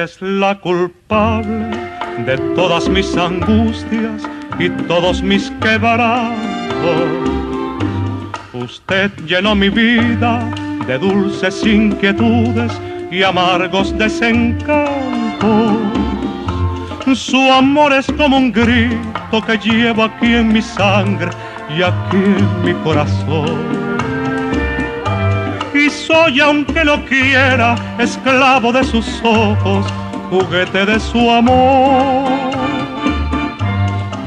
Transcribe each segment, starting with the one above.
es la culpable de todas mis angustias y todos mis quebrantos. Usted llenó mi vida de dulces inquietudes y amargos desencantos. Su amor es como un grito que llevo aquí en mi sangre y aquí en mi corazón. Y soy, aunque no quiera, esclavo de sus ojos, juguete de su amor.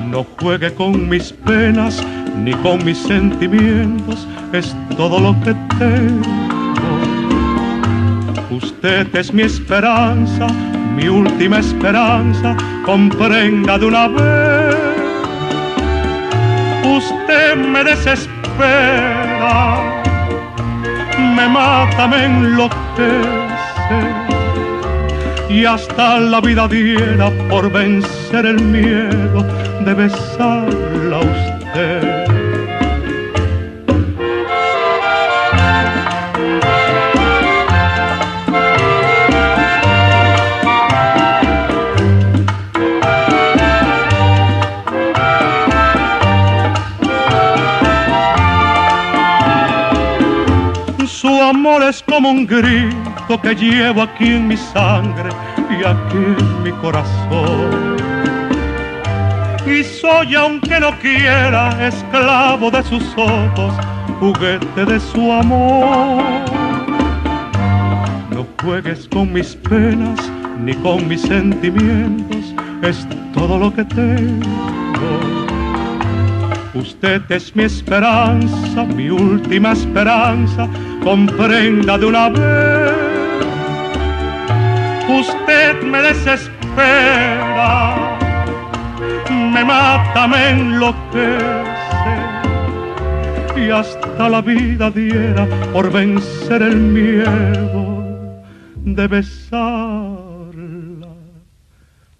No juegue con mis penas ni con mis sentimientos, es todo lo que tengo. Usted es mi esperanza, mi última esperanza, comprenda de una vez. Usted me desespera, me mata, me enloquece, y hasta la vida diera por vencer el miedo de besarla a usted. Su amor es como un grito que llevo aquí en mi sangre y aquí en mi corazón. Y soy, aunque no quiera, esclavo de sus ojos, juguete de su amor. No juegues con mis penas ni con mis sentimientos, es todo lo que tengo. Usted es mi esperanza, mi última esperanza, comprenda de una vez. Usted me desespera, me mata, me enloquece, y hasta la vida diera por vencer el miedo de besarla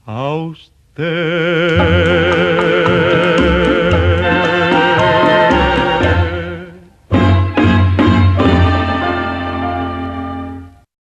a usted.